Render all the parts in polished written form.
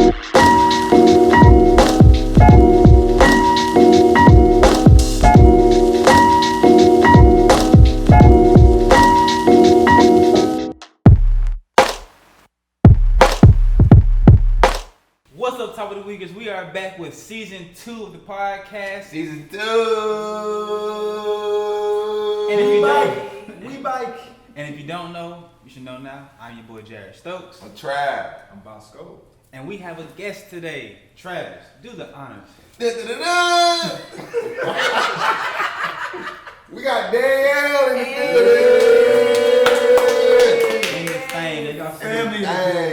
What's up, Top of the Weekers? We are back with season 2 of the podcast. Season 2. And if you We bike. And if you don't know, you should know now. I'm your boy Jared Stokes. I'm Trav. I'm Bosco. And we have a guest today. Travis, do the honors. We got Danielle in the building. We got family in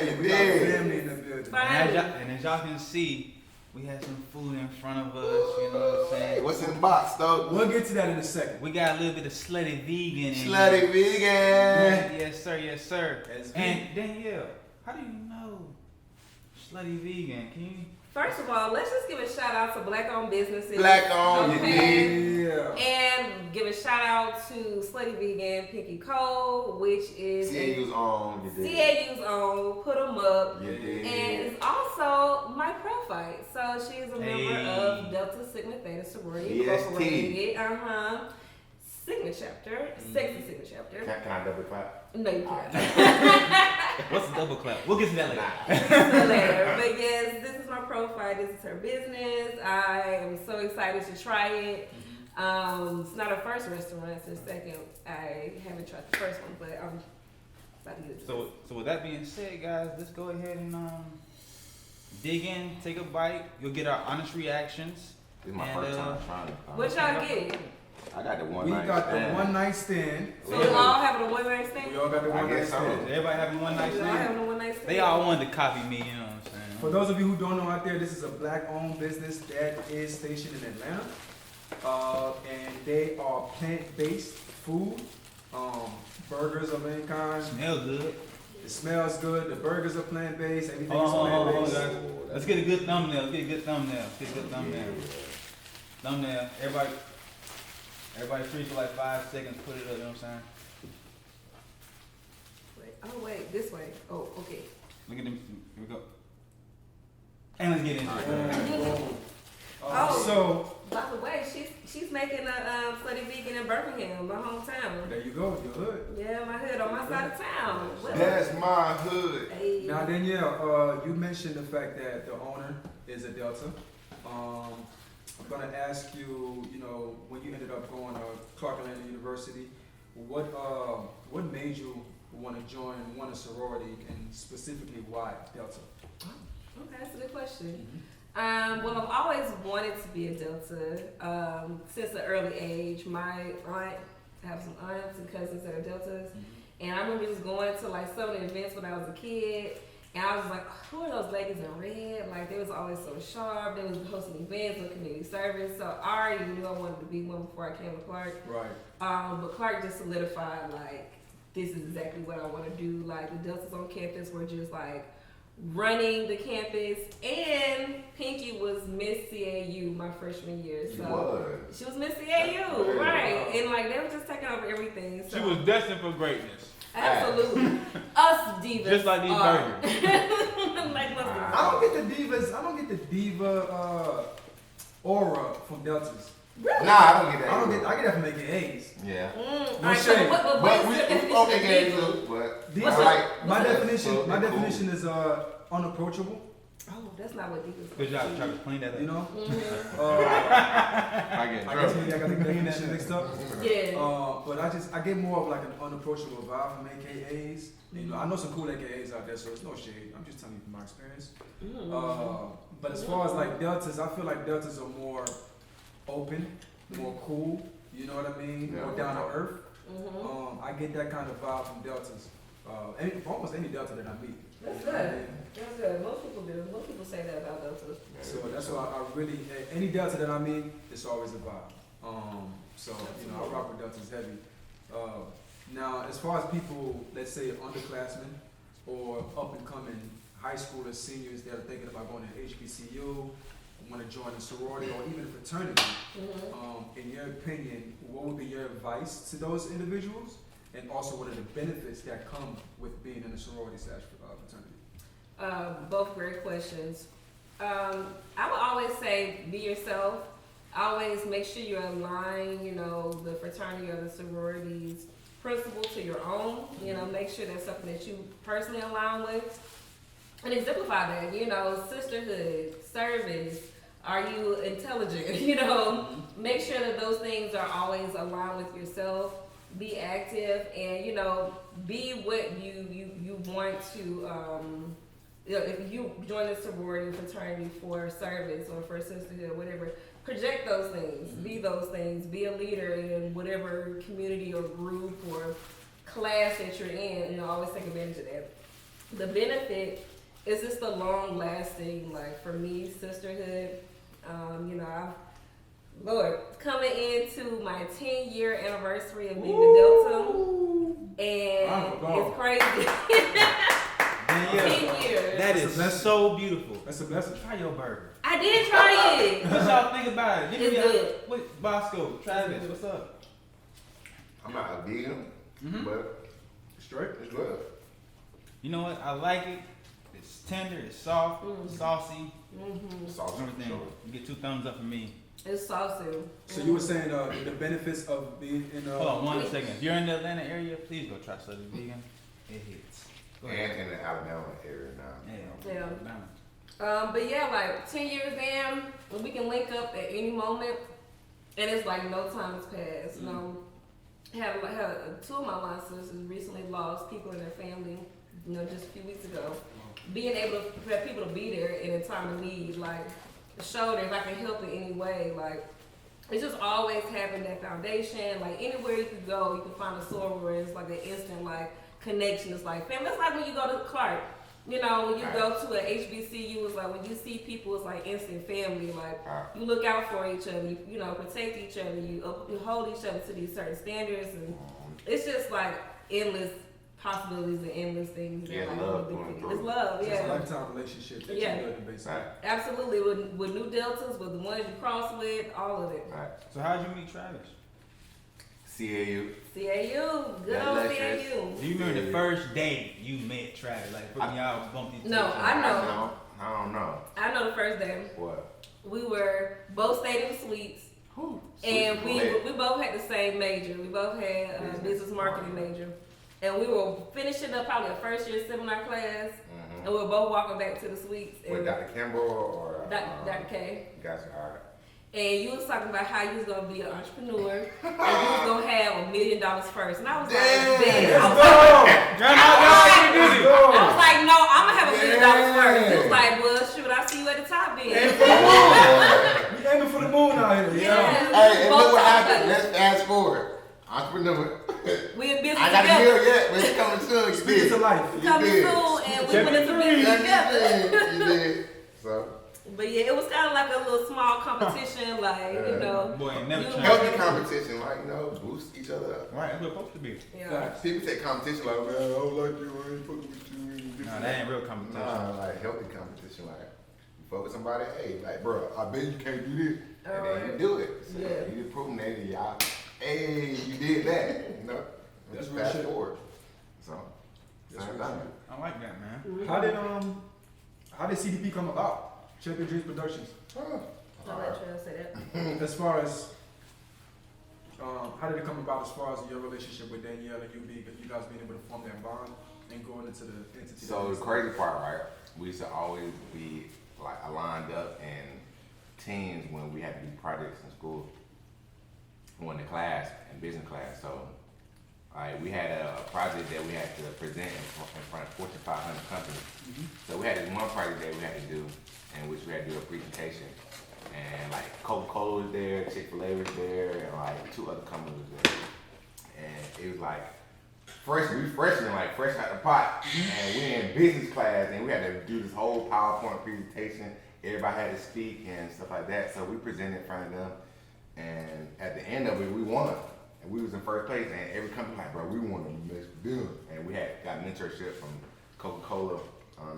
the building. We got family in the building. And as y'all can see, we have some food in front of us, you know what I'm saying? What's in the box, though? We'll get to that in a second. We got a little bit of Slutty Veagan in Slutty Veagan. Yes, sir, yes, sir. That's And Danielle, how do you know Slutty Veagan? Can you? First of all, let's just give a shout out to black-owned businesses. Black-owned, you okay? did. Yeah. And give a shout out to Slutty Veagan Pinky Cole, which is CAU's on, you did. CAU's own. Put them up. You did. And it's also my profile. So she's a member of Delta Sigma Theta Sorority EST. Incorporated. Sigma chapter, sexy Sigma chapter. Can I double clap? No, you can't. What's the double clap? We'll get to that later. But yes, this is my profile. This is her business. I am so excited to try it. It's not her first restaurant. It's her second. I haven't tried the first one, but I'm about to get it. So with that being said, guys, let's go ahead and dig in, take a bite. You'll get our honest reactions. This is my first time trying it. What y'all get? I got the one We night got stand. the one night stand. So we all having a one night stand? We all got the one night guess so. stand. Everybody having one night We all having stand? a one night stand? They all wanted to copy me, you know what I'm saying? For those of you who don't know out there, this is a black-owned business that is stationed in Atlanta. And they are plant-based food. Burgers of any kind. Smell good. It smells good. The burgers are plant-based. Everything is Hold on, plant-based. guys. Let's get a good thumbnail. Let's get a good thumbnail. Thumbnail. Everybody free for like 5 seconds. Put it up, you know what I'm saying? Wait, this way. Oh, okay. Look at them. Here we go. And let's get into it. So, By the way, she's making a Slutty Veagan in Birmingham, my hometown. there you go. Your hood. Yeah, my hood on my side of town. That's my hood. Hey. Now, Danielle, you mentioned the fact that the owner is a Delta. I'm gonna ask you, when you ended up going to Clark Atlanta University, what made you want to join one a sorority, and specifically why Delta? Okay, that's a good question. Well, I've always wanted to be a Delta since an early age. I have some aunts and cousins that are Deltas, and I remember just going to like some of the events when I was a kid, and I was like, who are those ladies in red? Like, they was always so sharp. They was hosting events or community service, so I already knew I wanted to be one before I came to Clark. Right. But Clark just solidified, like, this is exactly what I want to do. Like, the Deltas on campus were just like running the campus, and Pinky was Miss CAU my freshman year. So she was Miss CAU, right? And like they were just taking over everything. So She was destined for greatness. absolutely us divas, Just like these burgers. like us divas. I don't get the diva aura from Deltas. Really? Nah, I don't get that. I get that from making A's. Yeah. No Alright, so shade. what But is we the definition okay, of gang, diva? but Diva, I like my so definition cool. is unapproachable. Oh, that's not what divas. Good job, Travis. Clean that up. You know. I get I guess maybe I got the definition mixed up. Yeah. But I get more of like an unapproachable vibe from AKAs. You know, I know some cool AKAs out there, so it's no shade. I'm just telling you from my experience. But as far as like Deltas, I feel like Deltas are more open, more cool. You know what I mean? Yeah. More down to earth. I get that kind of vibe from Deltas. Almost any Delta that I meet. That's You know what I good. mean? That's good. Most people do. Most people say that about Deltas. So that's why I really, any Delta that I meet, it's always a vibe. So, you know, I rock with Deltas heavy. Now, as far as people, let's say underclassmen or up and coming high schoolers, seniors that are thinking about going to HBCU, want to join a sorority or even a fraternity, in your opinion, what would be your advice to those individuals? And also, what are the benefits that come with being in a sorority/fraternity? Both great questions. I would always say be yourself. Always make sure you align, the fraternity or the sorority's principle to your own. Make sure that's something that you personally align with. And exemplify that, sisterhood, service. Are you intelligent? Make sure that those things are always aligned with yourself. Be active and, be what you want to, if you join a sorority, fraternity for service or for sisterhood, whatever, project those things, be those things, be a leader in whatever community or group or class that you're in, always take advantage of that. The benefit is just the long lasting, like for me, sisterhood. Lord, coming into my 10-year anniversary of being a Delta, and it's crazy. Danielle, 10 years. that is so beautiful. That's a blessing. Try your burger. I did try it. What y'all think about it? Give It's me good. What Bosco, Travis, what's up? I'm not a vegan, but Straight. it's good. You know what? I like it. It's tender, it's soft, saucy, Sauce everything. You get 2 thumbs up from me. It's saucy. So you were saying the benefits of being in Hold on 1 second. If you're in the Atlanta area, please go try Slutty Vegan. It hits. Go And ahead. in the Alabama area now. Yeah. Yeah. But yeah, like 10 years in, and we can link up at any moment, and it's like no time has passed. Had 2 of my line sisters recently lost people in their family, just a few weeks ago. Being able to have people to be there in a time of need, like show that if I can help in any way, like it's just always having that foundation. Like anywhere you could go, you can find a soror where it's like an instant like connection. It's like family. It's like when you go to Clark. When you go to a HBCU, it's like when you see people, it's like instant family. Like you look out for each other, you protect each other, you hold each other to these certain standards, and it's just like endless possibilities and endless things. Yeah, like, love. it's love, It's a yeah. lifetime relationship that Yeah. you build basically. Right. Absolutely, with new deltas, with the ones you cross with, all of it. Right. So how'd you meet Travis? CAU. CAU, good Yeah, old that's CAU. Do you remember the first day you met Travis? Like when y'all bumped into No, each other? I know. I don't know. I know the first day. What? We were both stayed in suites, and we both had the same major. We both had business marketing major, and we were finishing up probably a first year seminar class, and we were both walking back to the suites. With Dr. Kimball or Dr. K. Gotcha. All right. And you was talking about how you was gonna be an entrepreneur, and you was gonna have $1 million first. And I was like, damn. I was like, no, I'm gonna have $1 million first. He was like, well, shoot, I see you at the top then. We aiming for the moon out here. Yeah. Hey, and Both look what sides. happened. Let's fast forward. Entrepreneur. We in business I got a together. deal yet, but it's coming soon. You Speaking to did. life. You Coming did. soon, and we went into business together. You did. So, But yeah, it was kind of like a little small competition, like, Boy, ain't never You- changed. healthy competition, like, boost each other up. Right, that's what it's supposed to be. Yeah. People say competition like, man, I don't like you, I ain't fucking with you. Nah, that ain't real competition. Nah, like healthy competition, like you fuck with somebody, hey, like, bro, I bet you can't do this, and then you Alright. do it. So Yeah. you just proven that y'all, hey, you did that, That's Just real fast shit. forward. So, That's same real thing. shit. I like that, man. How did CDP come about? Champion Dreams Productions. I'll let you say that. As far as how did it come about? As far as your relationship with Danielle and you guys being able to form that bond and going into the entity. So the crazy part, right? We used to always be like aligned up in teams when we had to do projects in school. When in class, in business class. So we had a project that we had to present in front of Fortune 500 companies. So we had this one project that we had to do, in which we had to do a presentation. And like Coca-Cola was there, Chick-fil-A was there, and like 2 other companies was there. And it was like fresh out the pot. And we in business class, and we had to do this whole PowerPoint presentation. Everybody had to speak and stuff like that. So we presented in front of them. And at the end of it, we won. And we was in first place, and every company like, bro, we won the next deal. And we had got mentorship from Coca-Cola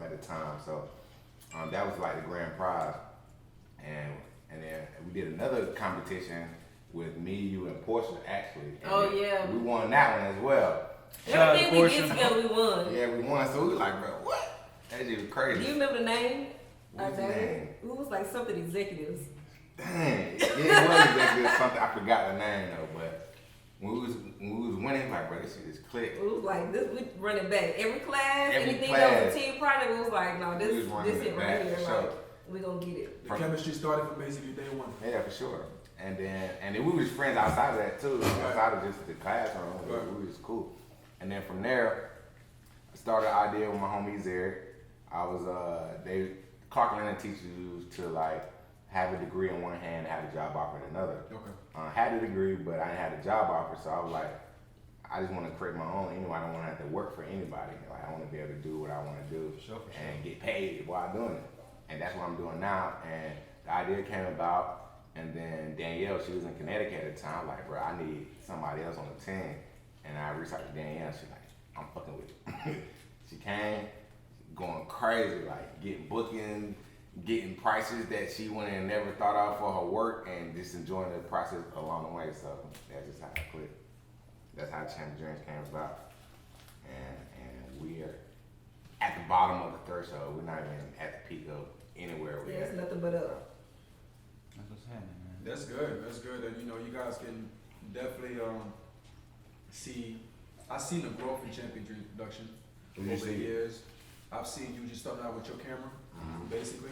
at the time. So that was like the grand prize. And then we did another competition with me, you, and Portia, actually. And Oh, yeah. we won that one as well. Everything we did together, we won. Yeah, we won. So we were like, bro, what? That shit was Do crazy. you remember the name? What's the name? It was like something executives. Dang, yeah, it was exactly something. I forgot the name though, but when we was winning, like, bro, this shit just clicked. It was like this. We running back every class. Every Anything class. that was a team project, it was like, no, We was running this it it back, right here. for Like sure. we gonna get it. The chemistry started from basically day one. Yeah, for sure. And then we was friends outside of that too, outside of just the classroom. Right. We was cool. And then from there, I started an idea with my homies there. I was Clark Atlanta teaches you to like have a degree in one hand and have a job offer in another. Okay. Had a degree, but I didn't have a job offer, so I was like, I just want to create my own. Anyway, I don't want to have to work for anybody. Like, I want to be able to do what I want to do and get paid while doing it. And that's what I'm doing now. And the idea came about, and then Danielle, she was in Connecticut at the time. Like, bro, I need somebody else on the team. And I reached out to Danielle. She's like, I'm fucking with it. She came, going crazy, like getting booking, getting prices that she wouldn't have never thought of for her work, and just enjoying the process along the way. So that's just how I clicked. That's how Champion Dreams came about. And we are at the bottom of the threshold. We're not even at the peak of anywhere we're Yeah, it's at. nothing but up. That's what's happening, man. That's good. That's good. And you guys can definitely see. I've seen the growth in Champion Dreams production You over the see it? years. I've seen you just starting out with your camera, basically.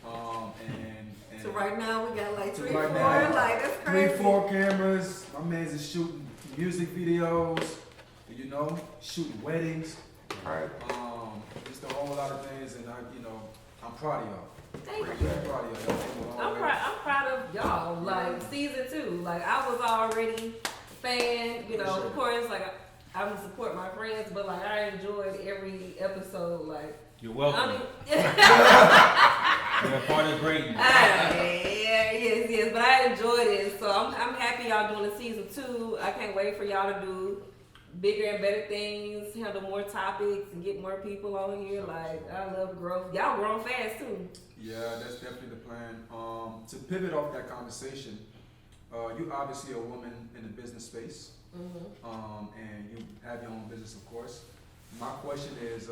And So right now we got like So 3, right 4. now, Like that's 3, crazy. 4 cameras. My man's is shooting music videos. Shooting weddings. Right. Just a whole lot of things, and I'm proud of y'all. Thank Pretty you. bad. I'm proud of y'all. Y'all came a long way. I'm proud of y'all. Like season 2, like I was already a fan. Of course, like I would support my friends, but like I enjoyed every episode. Like You're welcome. I mean, You're a part of greatness. yes, but I enjoyed it. So I'm happy y'all doing the season 2. I can't wait for y'all to do bigger and better things, handle more topics, and get more people on here. Like I love growth. Y'all growing fast too. Yeah, that's definitely the plan. To pivot off that conversation, you obviously a woman in the business space, and you have your own business, of course. My question is,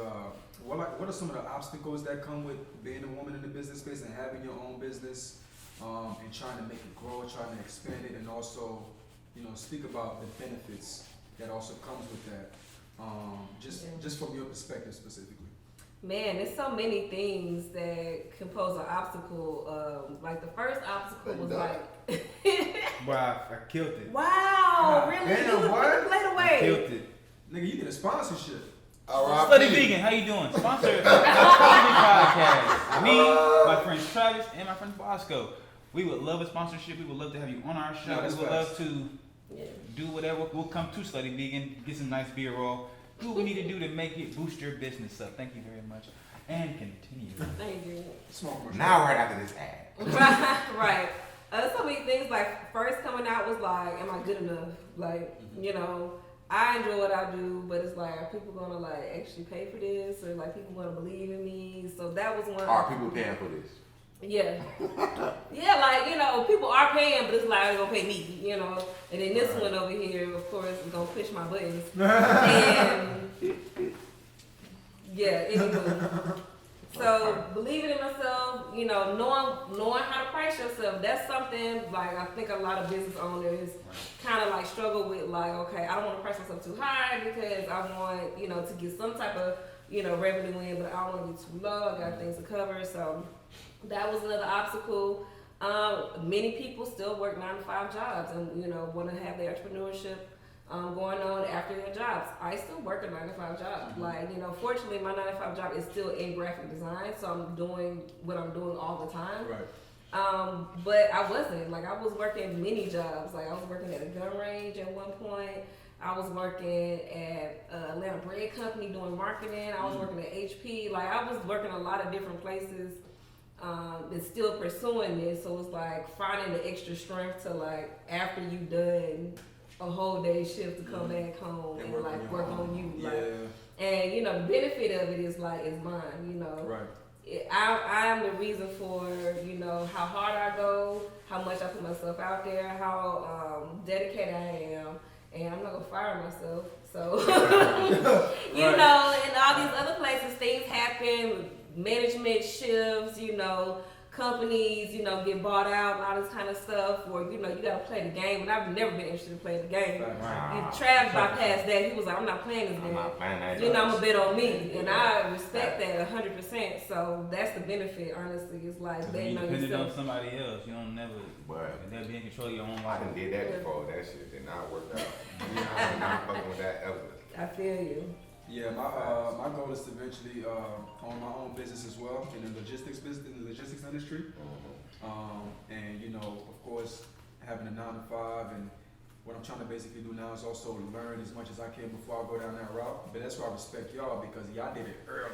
what are some of the obstacles that come with being a woman in the business space and having your own business, and trying to make it grow, trying to expand it, and also, speak about the benefits that also comes with that, just from your perspective specifically. Man, there's so many things that can pose an obstacle. Like the first obstacle was like, Wow, I killed it. wow, really? Damn, You what? played I away. killed it. Nigga, you get a sponsorship. Slutty Veagan, how you doing? Sponsor of the podcast. Me, my friends Travis, and my friend Bosco. We would love a sponsorship. We would love to have you on our show. No, that's We would facts. love to Yeah. do whatever. We'll come to Slutty Vegan, get some nice beer roll. Do what we need to do to make it boost your business up. Thank you very much. And continue. Thank you. Small commercial. Now right after this ad. Right. So many things. Like first coming out was like, am I good enough? Like, I enjoy what I do, but it's like, are people gonna like actually pay for this, or like people gonna believe in me? So that was one. Are people paying for this? Yeah. Yeah, like, people are paying, but it's like, they're gonna pay me, And then this one over here, of course, is gonna push my buttons. And yeah, anywho. So believing in myself, knowing how to price yourself, that's something like I think a lot of business owners kind of like struggle with, like, okay, I don't want to price myself too high because I want, to get some type of, revenue in, but I don't want to be too low. I got things to cover. So that was another obstacle. Many people still work 9-to-5 jobs and, want to have their entrepreneurship going on after their jobs. I still work a 9-to-5 job. Like, fortunately my 9-to-5 job is still in graphic design, so I'm doing what I'm doing all the time. Right. But I wasn't. Like, I was working many jobs. Like, I was working at a gun range at one point. I was working at Atlanta Bread Company doing marketing. I was working at HP. Like, I was working a lot of different places. And still pursuing this, so it's like finding the extra strength to like after you done a whole day shift to come back home and like work on you. Yeah. Like, and the benefit of it is like it's mine. Right. I am the reason for how hard I go, how much I put myself out there, how dedicated I am, and I'm not gonna fire myself. So, you know, in all these other places, things happen, management shifts, you know, companies, you know, get bought out and all this kind of stuff, or, you know, you gotta play the game, and I've never been interested in playing the game. Trav bypassed that. He was like, I'm not playing this I'm game. not playing that. You know, I'm a bet on me, and I respect that 100%. So that's the benefit, honestly. It's like betting on depending on yourself. somebody else, you don't never, But never be in control of your own I life. done did that before. That shit did not work out. I'm not fucking with that ever. I feel you. Yeah, my goal is to eventually own my own business as well in the logistics business, in the logistics industry. And you know, of course, having a 9 to 5, and what I'm trying to basically do now is also learn as much as I can before I go down that route. But that's why I respect y'all, because y'all did it early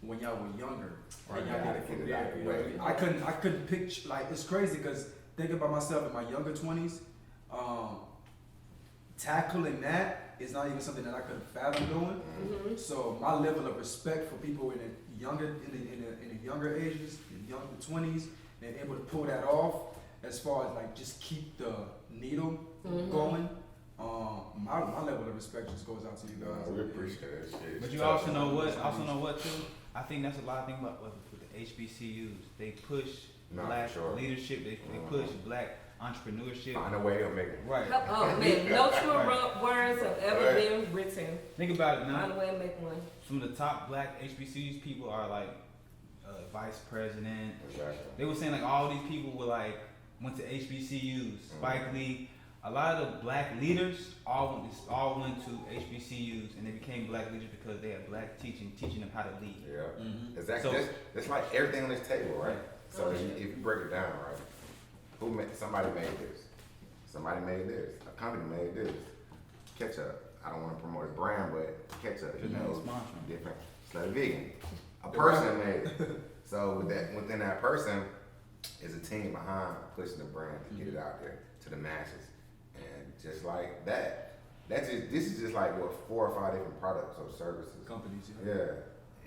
when y'all were younger. Right, And y'all yeah, did it from I there. did it You know what I mean? I couldn't picture, like, it's crazy because thinking about myself in my younger 20s, tackling that is not even something that I could fathom doing. Mm-hmm. So my level of respect for people in the younger ages, in the younger 20s, and able to pull that off, as far as like just keep the needle going. My level of respect just goes out to you guys. We appreciate that shit. But you also know what too? I think that's a lot of things about with the HBCUs. They push No, black for sure. leadership. They push black entrepreneurship. Find a way of making it. Right. Oh man, no true words have ever been written. Think about it now. Find a way to make one. Some of the top black HBCUs people are like vice president. Exactly. They were saying like all these people were like went to HBCUs. Spike Lee. A lot of the black leaders all went to HBCUs, and they became black leaders because they had black teaching them how to lead. Yeah. Exactly. So- that's like everything on this table, right? So if you break it down, right? Somebody made this. Somebody made this. A company made this. Ketchup. I don't want to promote his brand, but ketchup, you know, Sponsoring. different. Slutty Veagan. A person made it. So within that person is a team behind pushing the brand to get it out there to the masses. And just like that, this is just like what 4 or 5 different products or services. Companies, Yeah.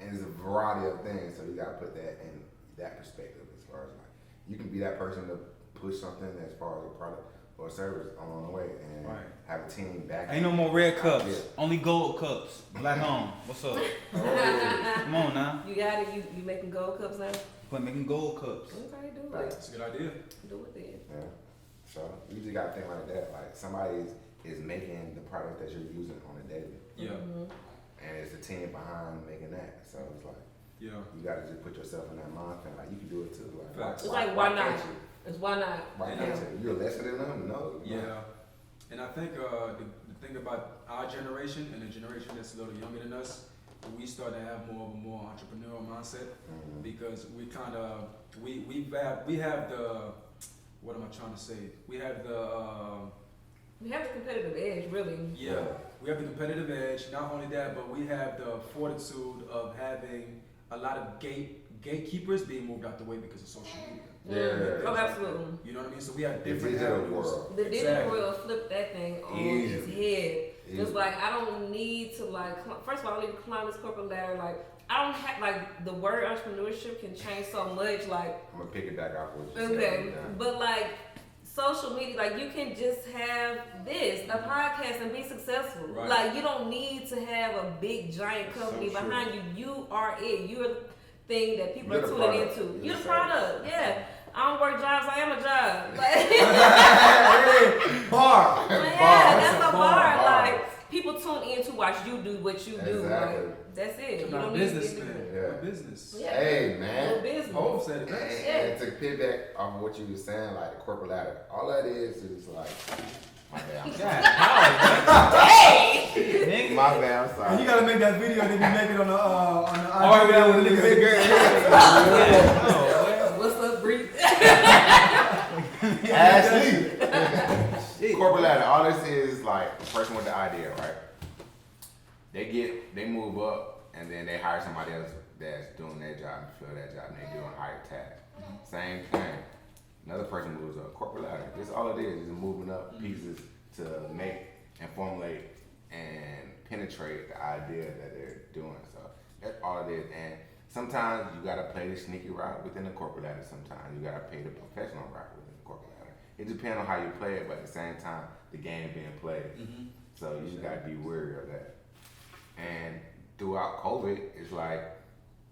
And there's a variety of things, so you gotta put that in that perspective as far as like you can be that person to push something as far as a product or service along the way and have a team back. Ain't no more red cups, Yeah. only gold cups. Black home. What's up? Come on now. You got it. You making gold cups now? Quit making gold cups. Okay, do it. That's a good idea. Do it then. Yeah. So you just gotta think like that. Like somebody is making the product that you're using on a daily. Yeah. And it's a team behind making that. So it's like Yeah. you gotta just put yourself in that mindset. Like you can do it too. Like Facts. It's like, why not? can't you? It's why not? Why can't you? You're lesser than them? No. Yeah. And I think the thing about our generation and the generation that's a little younger than us, we start to have more of a more entrepreneurial mindset because we kind of we have the, what am I trying to say? We have the competitive edge, really. yeah, we have the competitive edge. Not only that, but we have the fortitude of having a lot of gatekeepers being moved out the way because of social media. Yeah. Oh, absolutely. You know what I mean? So we have The different digital avenues. world. The digital Exactly. world flipped that thing on Easy. its head. Easy. It's like I don't need to first of all, I don't need to climb this corporate ladder. Like I don't have like the word entrepreneurship can change so much. Like I'm gonna pick it back off what you okay, said. but like social media, like you can just have a podcast and be successful. Right. Like you don't need to have a big giant company So true. behind you. You are it. You're the thing that people You're are the tuning product. into. You're You're the the product. Yeah. I don't work jobs. I am a job. Like, Bar. yeah, that's a bar. Bar. Like people tune in to watch you do what you do. Exactly. Like, that's it. You I'm don't not a need to businessman. get Yeah. I'm a business. Yeah. Hey man. Little business. Hov said it best. And to piggyback off of what you were saying, like the corporate ladder, all that is like my bad. Nigga. My bad, I'm And sorry. you gotta make that video and then you make it on the Or IG with with the the girl. nigga. What's up, Bree? Ashley. Corporate ladder, all this is like a person with the idea, right? They move up and then they hire somebody else that's doing their job and fill that job and they do a higher task. Same thing. Another person moves up. Corporate ladder. That's all it is moving up pieces to make and formulate and penetrate the idea that they're doing. So that's all it is. And sometimes you gotta play the sneaky route within the corporate ladder. Sometimes you gotta play the professional route within the corporate ladder. It depends on how you play it, but at the same time, the game being played. So you just gotta be wary of that. And throughout COVID, it's like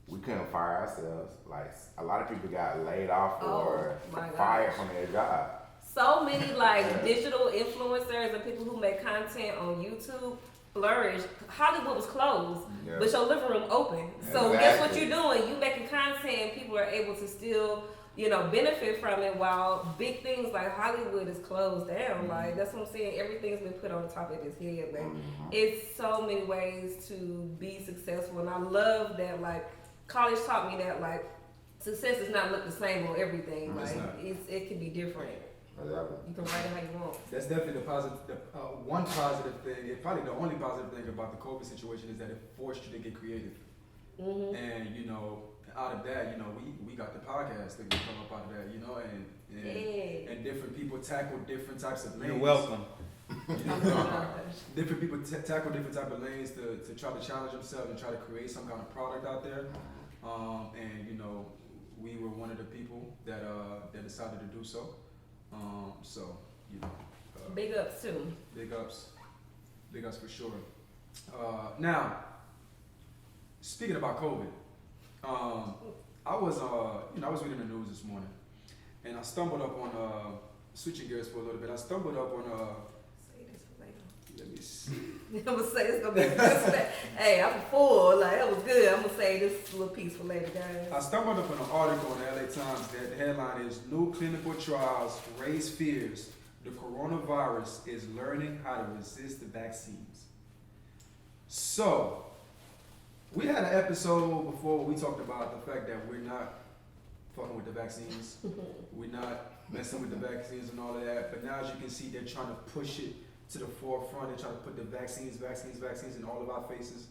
we couldn't fire ourselves. Like a lot of people got laid off or fired from their job. So many like digital influencers and people who make content on YouTube flourished. Hollywood was closed, but your living room open. So guess what you're doing? You making content and people are able to still, benefit from it while big things like Hollywood is closed down. Like that's what I'm saying. Everything's been put on the top of his head, man. It's so many ways to be successful, and I love that. Like college taught me that like success does not look the same on everything. Like it can be different. You can write it how you want. That's definitely one positive thing. Probably the only positive thing about the COVID situation is that it forced you to get creative. And out of that, we got the podcast that come up out of that, and different people tackle different types of lanes. You're welcome. Different people tackle different type of lanes to try to challenge themselves and try to create some kind of product out there. And we were one of the people that decided to do so. Big ups too. Big ups for sure. Now, speaking about COVID, I was reading the news this morning, and I stumbled up on switching gears for a little bit. I stumbled up on Say this for later. let me see. I'm gonna say it's gonna be good. Hey, I'm full. Like that was good. I'm gonna say this little piece for later, guys. I stumbled up on an article in the LA Times that the headline is "New clinical trials raise fears. The coronavirus is learning how to resist the vaccines." So, we had an episode before where we talked about the fact that we're not fucking with the vaccines. We're not messing with the vaccines and all of that. But now, as you can see, they're trying to push it to the forefront. They're trying to put the vaccines in all of our faces.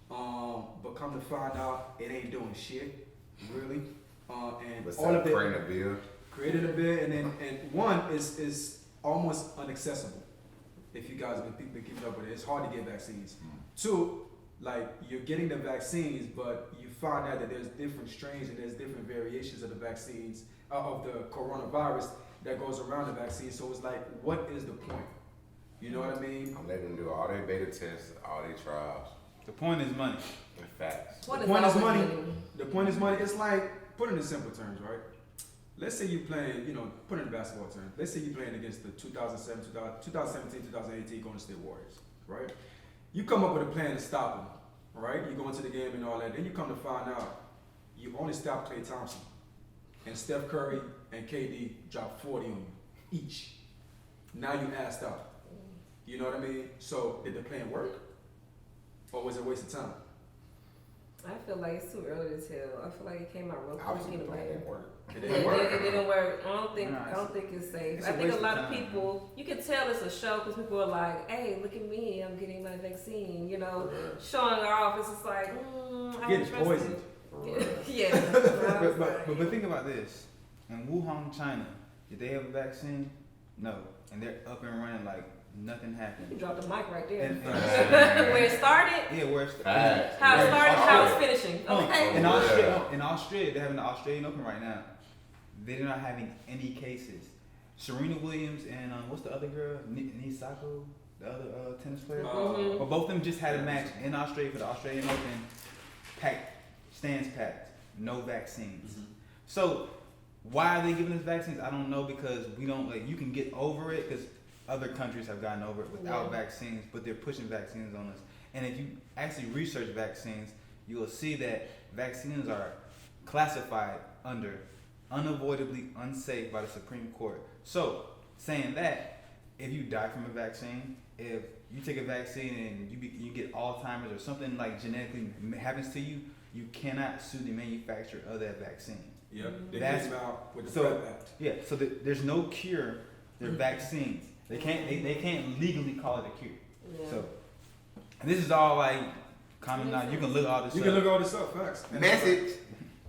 But come to find out, it ain't doing shit, really. And What's all that, of it creating a bill? created a bit, and one is almost inaccessible. If you guys have been keeping up with it, it's hard to get vaccines. Two, like you're getting the vaccines, but you find out that there's different strains and there's different variations of the vaccines of the coronavirus that goes around the vaccine. So it's like, what is the point? You know what I mean? I'm letting them do all their beta tests, all their trials. The point is money. In facts. The point is money. The point is money. It's like, put it in simple terms, right? Let's say you playing, put it in basketball terms. Let's say you're playing against the 2017, 2018 Golden State Warriors, right? You come up with a plan to stop them, right? You go into the game and all that. Then you come to find out you only stop Klay Thompson. And Steph Curry and KD drop 40 on you each. Now you assed out. You know what I mean? So did the plan work? Or was it a waste of time? I feel like it's too early to tell. I feel like it came out real quick Obviously, the plan anyway. didn't work. It didn't work. It didn't work. I don't think it's safe. It's I a think a waste lot of of time. people, you can tell it's a show because people are like, "Hey, look at me, I'm getting my vaccine." Showing off. It's just like, I Getting don't trust poisoned. it. Yeah. But think about this. In Wuhan, China, did they have a vaccine? No. And they're up and running like nothing You happened. dropped the mic right there. And- Where it started, Yeah, where's Facts. how it Yeah. started, how it's finishing. Okay. In Australia, they're having the Australian Open right now. They're not having any cases. Serena Williams and what's the other girl? Nisako, the other tennis player. Mhm. But both of them just had a match in Australia for the Australian Open. Stands packed, no vaccines. So why are they giving us vaccines? I don't know, because we don't you can get over it because other countries have gotten over it without vaccines, but they're pushing vaccines on us. And if you actually research vaccines, you will see that vaccines are classified under unavoidably unsafe by the Supreme Court. So, saying that, if you die from a vaccine, if you take a vaccine and you get Alzheimer's or something like genetically happens to you, you cannot sue the manufacturer of that vaccine. Yep. They That's- came out with the so- PrEP Act. Yeah, so there's no cure. They're vaccines. They can't legally call it a cure. Yeah. So, and this is all like common knowledge. You can look all this You up. can look all this up, facts. Message.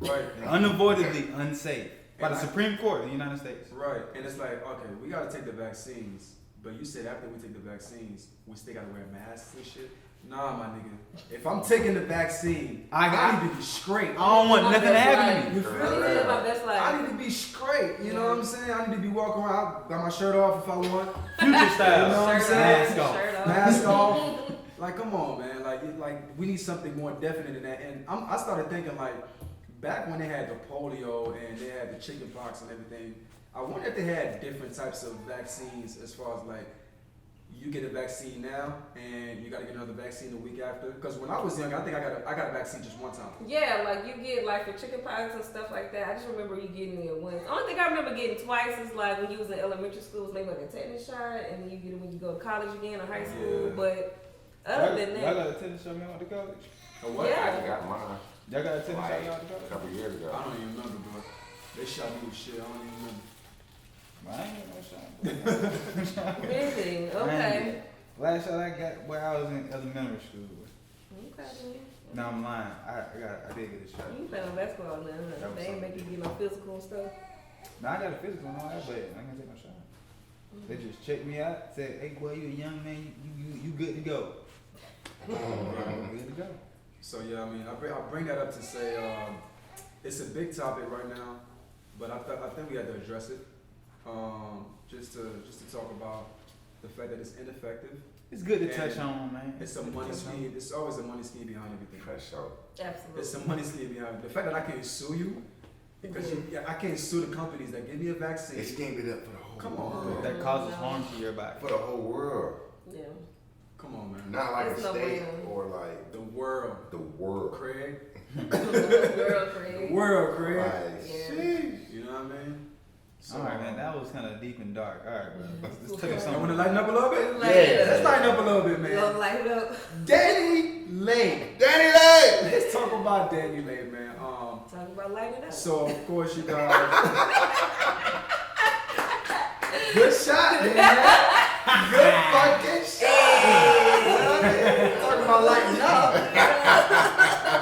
Right. Unavoidably unsafe by the And I- Supreme Court of the United States. Right. And it's like, okay, we gotta take the vaccines, but you said after we take the vaccines, we still gotta wear masks and shit. Nah, my nigga. If I'm taking the vaccine, I need to be straight. I don't want nothing to happen to me. You I feel need me? to live my best I life. need to be straight. great. You know what I'm saying? I need to be walking around, got my shirt off if I want. Future style. You know what I'm Shirt saying? off, Mask off. shirt off. Mask off. Like, come on, man. Like we need something more definite than that. And I started thinking, like, back when they had the polio and they had the chicken pox and everything, I wonder if they had different types of vaccines as far as, like, you get a vaccine now and you got to get another vaccine the week after. Because when I was young, I think I got a vaccine just one time. Yeah, like you get like for chicken pox and stuff like that. I just remember you getting it once. Only thing I remember getting twice is like when you was in elementary school, it was maybe like a tetanus shot, and then you get it when you go to college again or high school. Yeah. But other than Y'all that, got a tennis shot when y'all went to college? Or what? Yeah. I just got mine Y'all got a tennis shot when like y'all went to a college? couple years ago. I don't even remember, bro. They shot me with shit. I don't even remember. Well, I ain't got no shot. really, okay. Last shot I got where I was in elementary school. Okay, then. No, I'm lying. I did get a shot. You play on basketball now, huh? That was They ain't make you get no physical and stuff. No, I got a physical and all that, but I can't take no shot. They just checked me out, said, "Hey, boy, you a young man. You good to go." I'm good to go. So yeah, I mean, I bring that up to say it's a big topic right now, but I think we had to address it. Just to talk about the fact that it's ineffective. It's good to And touch on, man. It's a money scheme. It's always a money scheme behind everything. For sure. Absolutely. It's a money scheme behind it. The fact that I can't sue you because I can't sue the companies that give me a vaccine. They schemed it up for the whole Come on, world. That causes harm to your body. For the whole world. Yeah. Come on, man. Not like It's a no state way. or like The world, the world. Craig. Girl, The Craig. world, Craig. Like, Yeah. sheesh. You know what I mean? So, All right, man. That was kind of deep and dark. All right, bro. Let's take Okay. us I want something. to lighten up a little bit. Lighten it up. Let's lighten up a little bit, You gonna man. light it up? Danie, Leigh. Danie, Leigh! Let's talk about Danie, Leigh, man. Talk about lighting up. So of course you guys. Good shot, man. Good fucking shot. Talking about lighting up.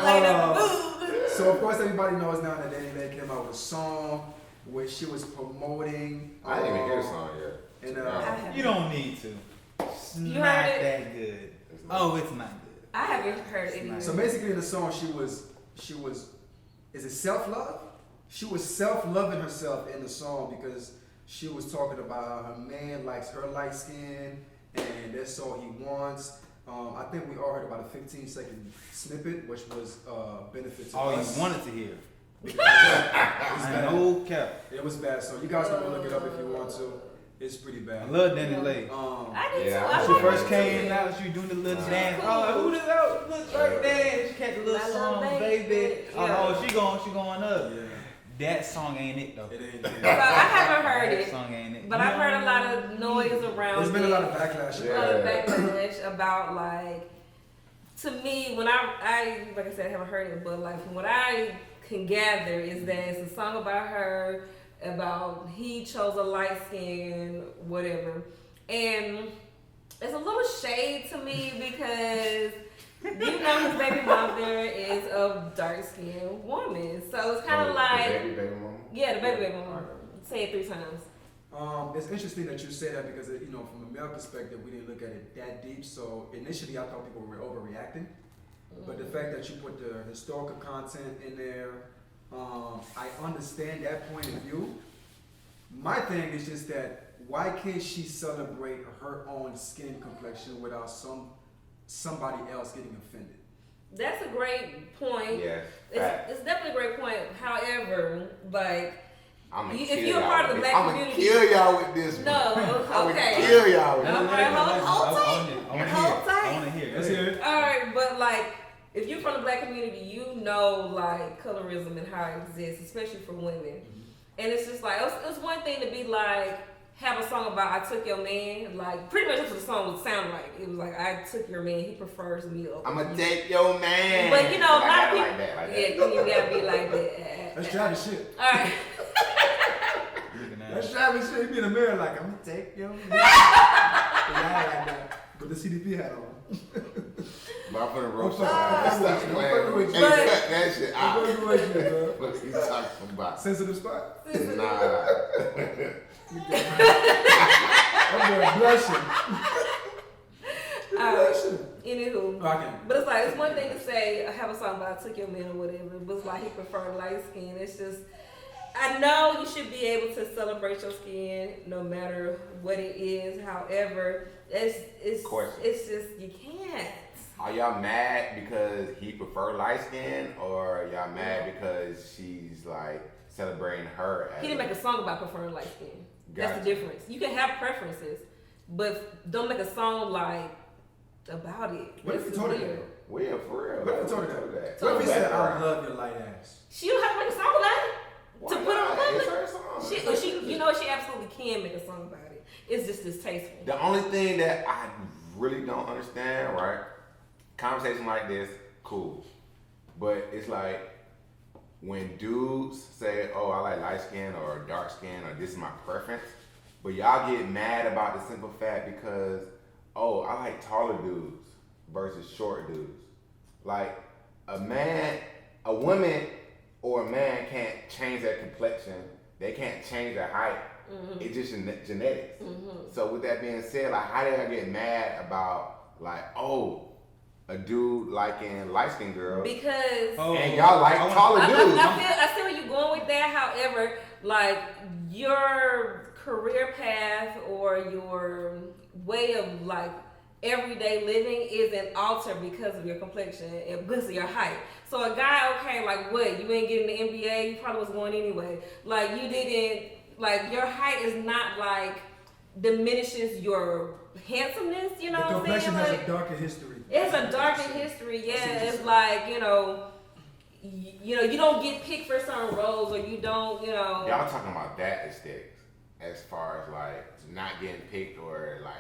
Light up the mood. So of course everybody knows now that Danie Leigh came out with a song where she was promoting. I didn't even hear the song yet. And You don't need to. It's You not heard it? that good. Oh, it's not good. I haven't heard it either. so basically in the song she was, is it self-love? She was self-loving herself in the song because she was talking about how her man likes her light skin and that's all he wants. I think we all heard about a 15-second snippet, which was benefit to All us. you wanted to hear. It was I bad. know, cap. It was bad. So you guys can go look it up if you want to. It's pretty I bad. love Danie Leigh. I did Yeah, too. when I When she love first it came too. out, she was doing the little Yeah. dance. Cool. Oh, who this out? Look right there. She had the little My song, little baby. baby. Oh, Yeah. she going up. Yeah, That song ain't it though. it ain't. So I haven't heard That it, song ain't it. but I've heard a lot of noise around There's been a it. lot of backlash. A lot of backlash about like, to me, when I like I said, I haven't heard it, but like from what I can gather is that it's a song about her, about he chose a light skin, whatever, and it's a little shade to me because you know his baby mother is a dark skinned woman, so it's kind of like Baby mama. yeah, the baby mama. Say it 3 times. It's interesting that you say that because you know, from a male perspective, we didn't look at it that deep. So initially, I thought people were overreacting, but the fact that you put the historical content in there, I understand that point of view. My thing is just that why can't she celebrate her own skin complexion without somebody else getting offended? That's a great point. Yes. Fact. It's definitely a great point. However, like, I'ma if kill you're a y'all part of the with black this. community- I'ma kill y'all with this one. no, I'ma okay. kill y'all with All this right, one. hold tight. I want to Hold tight. I want to hear. Let's hear it. All right, but like, if you're from the black community, you know like colorism and how it exists, especially for women. And it's just like it's one thing to be like have a song about I took your man, like pretty much that's what the song would sound like. It was like I took your man, he prefers me over I'ma you. take your man. But you know, a I lot got of it people, like that, like yeah, that. you gotta be like that. That's Travis shit. All right. That's Travis shit. He be in the mirror like, I'm gonna take your man. Yeah, like that. With the CDP hat on. But I'm gonna roast I'm Stop fucking playing. with you. Hey, But- cut that shit I'm out. fucking with you, bro. What you talking about? Sensitive spot. Nah. I'm going blushing. Blushing. Anywho. Okay. But it's like, it's one thing to say, I have a song about I took your man or whatever, but it's like he preferred light skin. It's just, I know you should be able to celebrate your skin no matter what it is. However, it's Question. it's just you can't. Are y'all mad because he prefer light skin, or y'all mad because she's like celebrating her? As He didn't make a song about preferring light skin. That's Gotcha. the difference. You can have preferences, but don't make a song like about it. What if This you is told her weird. that? Well, for real. What if you told her that? What if he said, I love your light ass? She don't have to make a song about it. Why To put on not? public? It's her song. She absolutely can make a song about it. It's just distasteful. The only thing that I really don't understand, right? Conversation like this, cool. But it's like when dudes say, oh, I like light skin or dark skin or this is my preference, but y'all get mad about the simple fact because, oh, I like taller dudes versus short dudes. Like a woman or a man can't change their complexion. They can't change their height. Mm-hmm. It's just genetics. Mm-hmm. So with that being said, like how did I get mad about like, oh, a dude liking light skinned girl Because and y'all like taller dudes? I see where you're going with that. However, like your career path or your way of like everyday living isn't altered because of your complexion and because of your height. So a guy, okay, like what? You ain't getting the NBA, you probably was going anyway. Like you didn't, like your height is not like diminishes your handsomeness, you know The what I'm complexion saying? has Like, a darker history. it's a darker history, yeah. It's like, you know, you don't get picked for certain roles or you don't, you know. Y'all talking about that aesthetics as far as like not getting picked or like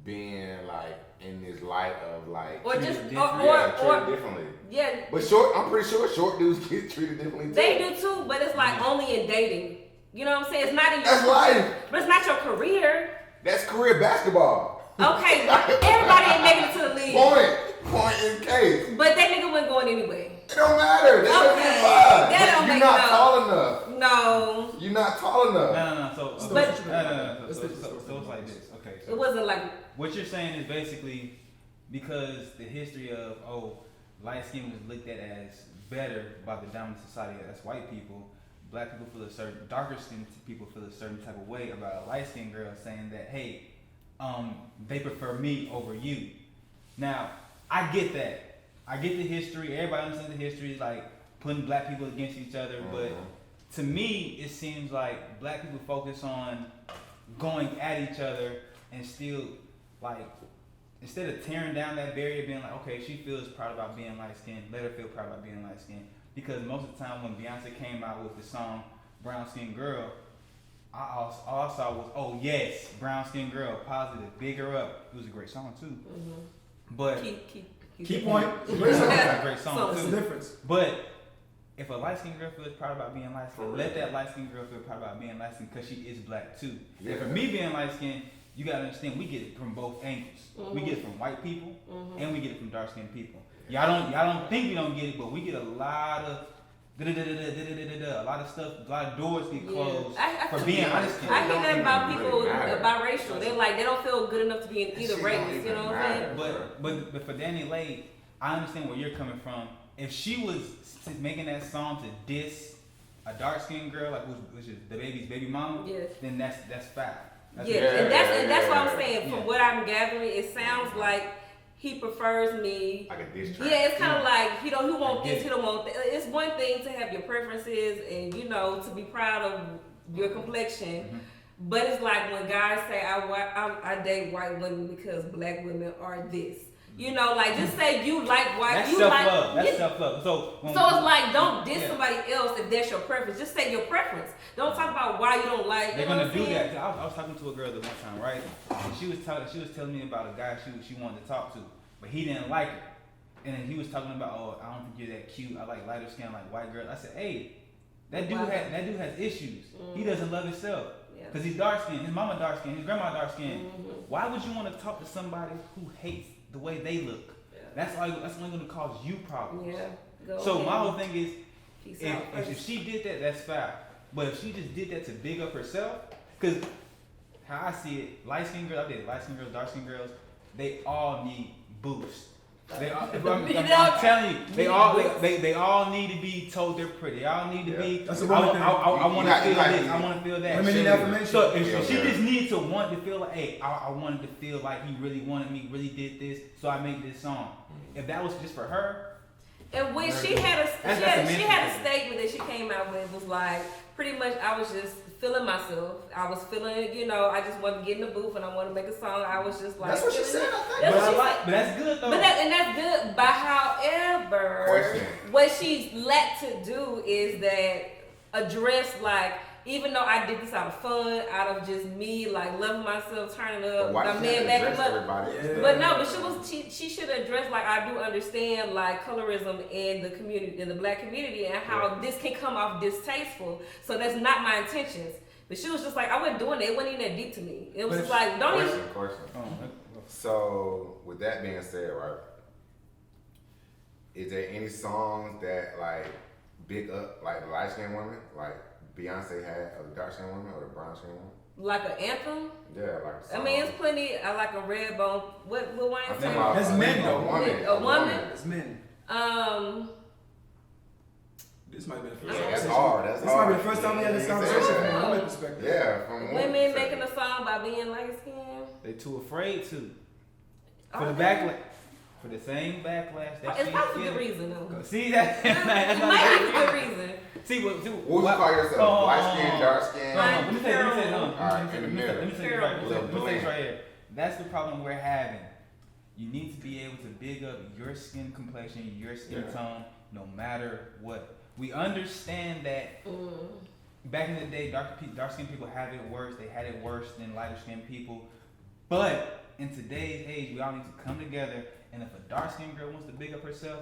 being like in this light of like Or just, treated or differently. yeah. But I'm pretty sure short dudes get treated differently too. They do too, but it's like only in dating. You know what I'm saying? It's not in your That's life. but it's not your career. That's career basketball. Okay, everybody ain't making it to the league. Point in case. But that nigga wasn't going anyway. It don't matter. That don't Okay, get fine. that don't You're make not no- tall enough. No. You're not tall enough. No. So But- so it's like this. Okay. So It wasn't like what you're saying is basically because the history of light skin was looked at as better by the dominant society as white people. Black people feel a certain, darker skinned people feel a certain type of way about a light skinned girl, saying that hey, they prefer me over you. Now I get that. I get the history. Everybody understands the history. It's like putting black people against each other, but to me, it seems like black people focus on going at each other and still, like, instead of tearing down that barrier, being like, okay, she feels proud about being light skinned, let her feel proud about being light skinned. Because most of the time when Beyonce came out with the song Brown Skin Girl, all I saw was, oh yes, brown skin girl, positive, big her up. It was a great song too. mm-hmm. But Key point. it was a great song What's too. the difference? But if a light skinned girl feels proud about being light skinned, For let real. that light skinned girl feel proud about being light skinned because she is black too. Yeah. And for me being light skinned, you gotta understand we get it from both angles. We get it from white people and we get it from dark skinned people. Y'all don't think we don't get it, but we get a lot of a lot of stuff, a lot of doors get closed for being light skinned. I hear that about It don't people even matter. biracial. They don't feel good enough to be in either That shit race. don't You even know what I'm matter. saying? But for Danie and Leigh, I understand where you're coming from. If she was making that song to diss a dark skinned girl, like which is the baby's baby mama, Yes. then that's foul. That's Yeah, foul. and that's what I'm yeah. saying. From Yeah. what I'm gathering, it sounds like he prefers me. Like a diss track. Yeah, it's kind of like he want I this, get he don't want that. It's one thing to have your preferences and to be proud of your complexion, but it's like when guys say I date white women because black women are this. Like just say you like white. That's you self like love. That's yeah. self love. So So it's like don't diss Yeah. somebody else if that's your preference. Just say your preference. Don't talk about why you don't like. they're you know gonna what I'm do saying? that. I was talking to a girl the one time, right? And she was telling me about a guy she wanted to talk to, but he didn't like her. And then he was talking about, oh, I don't think you're that cute. I like lighter skin, I like white girls. I said, hey, that dude has issues. He doesn't love himself. Yeah. Because he's dark skinned. His mama dark skinned. His grandma dark skinned. Mm-hmm. Why would you want to talk to somebody who hates the way they look? Yeah. That's only going to cause you problems. Yeah. Go So ahead. my whole thing is, Peace out. if she did that, that's foul. But if she just did that to big up herself, because how I see it, light skinned girls, I did light skinned girls, dark skinned girls, they all need boosts I'm telling you, they all need to be told they're pretty. They all need to be. That's a I woman thing. want to feel this. I want to feel that. Women need affirmation. So if she just needs to want to feel like, hey, I wanted to feel like he really wanted me, really did this, so I made this song. If that was just for her. And when she had a statement that she came out with was like, pretty much I was just feeling myself. I was feeling, you know, I just wanted to get in the booth and I wanted to make a song. I was just like, That's what she said, I think. That's what she said. But that's good though. That's good. But however, Question. what she's lacked to do is that address, like, even though I did this out of fun, out of just me, like, loving myself, turning up, Why my she man had to back address him up. everybody? But no, but she should address, like, I do understand, like, colorism in the community, in the black community, and how this can come off distasteful. So that's not my intentions. But she was just like, I wasn't doing that. It wasn't even that deep to me. It was just like, don't even. Question. Oh, So, with that being said, right, is there any songs that, like, big up, like, the light-skinned women? Like, Beyonce had of the dark-skinned women or the brown-skinned women? Like an anthem? Yeah, like a song. I mean, it's plenty. I like a red bone. What Lil Wayne I'm say? talking about That's men, though. A woman? It's men. This might be the first Yeah, that's conversation. hard. That's This hard. might be the first time we had this Yeah, conversation yeah. from a woman's perspective. Yeah, from one Women perspective. making a song by being light skinned. They too afraid to. For the Okay. backlash. For the same backlash that It's she's probably for good getting. reason though. See that? It might be for good reason. See what? What would you call yourself? Light skin, dark skin? Let me say Alright, in the let me middle. say this right here. That's the problem we're having. You need to be able to big up your skin complexion, your skin tone, no matter what. We understand that back in the day, dark skinned people have it worse. They had it worse than lighter skinned people. But in today's age, we all need to come together. And if a dark skinned girl wants to big up herself,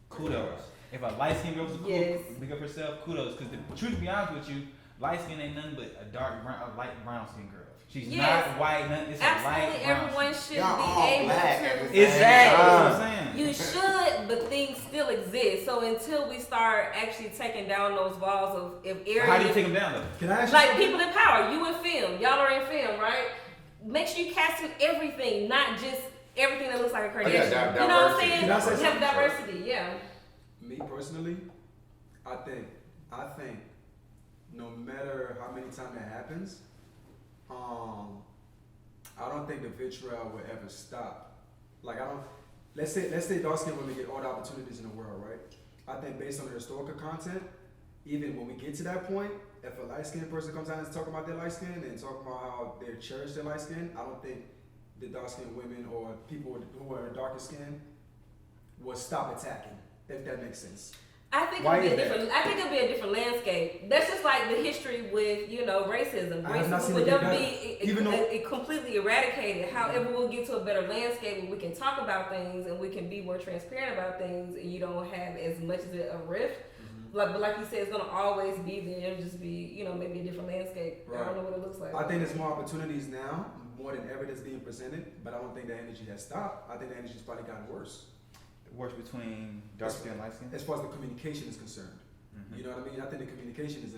kudos. If a light skinned girl wants to big up herself, kudos. Because the truth, to be honest with you, light skin ain't nothing but a light brown skin girl. She's not white, nothing. It's Absolutely, a light brown. everyone should Y'all be all able black to. at the same Exactly. That's what time. I'm saying. You should, but things still exist. So until we start actually taking down those walls of if areas, How do you take them down though? Can I ask like you people in power, you in film, y'all are in film, right? Make sure you cast in everything, not just everything that looks like a Kardashian. yeah, you know what I'm saying? Can I say Have something? diversity, yeah. Me personally, I think no matter how many times it happens, I don't think the vitriol will ever stop. Like let's say dark skinned women get all the opportunities in the world, right? I think based on the historical content, even when we get to that point, if a light skinned person comes out and talk about their light skin and talk about how they cherish their light skin, I don't think the dark skinned women or people who are darker skin will stop attacking, if that makes sense. I think it'll be a different landscape. That's just like the history with, you know, racism. I have not Racism seen will it get never better. be completely eradicated. However, we'll get to a better landscape where we can talk about things and we can be more transparent about things, and you don't have as much as a rift. But like you said, it's gonna always be there. It'll just be, you know, maybe a different landscape. Right. I don't know what it looks like. I think there's more opportunities now, more than ever that's being presented, but I don't think the energy has stopped. I think the energy's probably gotten worse. Works between dark skin and light skin. As far as the communication is concerned. You know what I mean? I think the communication is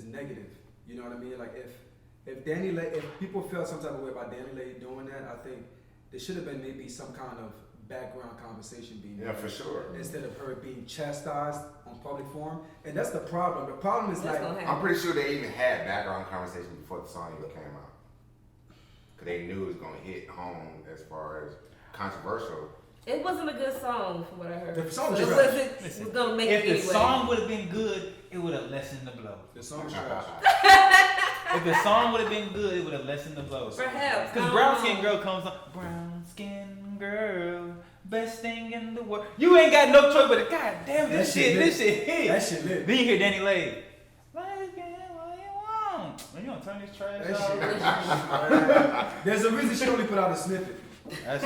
negative. You know what I mean? Like if people felt some type of way about Danie doing that, I think there should have been maybe some kind of background conversation being Yeah, for sure. instead of her being chastised on public forum. And that's the problem. The problem is That's like gonna I'm happen. pretty sure they even had background conversation before the song even came out. Because they knew it was going to hit home as far as controversial. It wasn't a good song from what I heard. The song So was it trash. wasn't gonna make If it the anyway. song would have been good, it would have lessened the blow. the song is trash. If the song would have been good, it would have lessened the blow. Perhaps. Because brown skin girl comes on. Brown skin girl, best thing in the world. You ain't got no choice but to, God damn, this shit hit. That shit lit. Then you hear Danie, light skin, what you want? Are you gonna turn this trash That off? shit. There's a reason she only put out a snippet. That's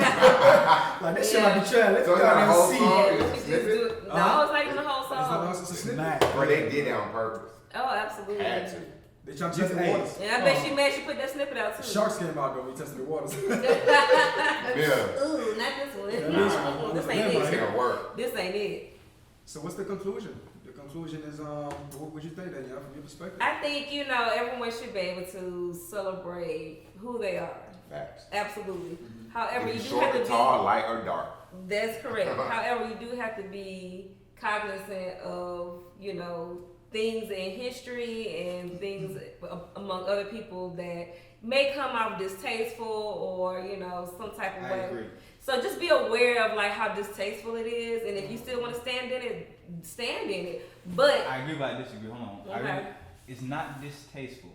Like this shit might be trash. Let's So go it's not a out whole and see. song? Yeah, she just do it. No, it's not even the whole It's not song. it's a snippet. Or they did it on purpose. Oh, absolutely. Had to. They trying to test the waters. Yeah, I bet she mad she put that snippet out too. Sharks came out though. We tested the waters. Yeah. Ooh, not this one. Yeah, this one. This Yeah, ain't It's it. going to work. This ain't it. So what's the conclusion? conclusion is what would you think, Danielle, from your perspective? I think, you know, everyone should be able to celebrate who they are. Facts. Absolutely. Mhm. However, If you you're do have short to or tall, be. light or dark. That's correct. However, you do have to be cognizant of, you know, things in history and things among other people that may come out distasteful or, you know, some type of I way. agree. So just be aware of like how distasteful it is, and if you still want to stand in it, stand in it. But I agree, but I disagree. Hold on. I Okay. agree. It's not distasteful.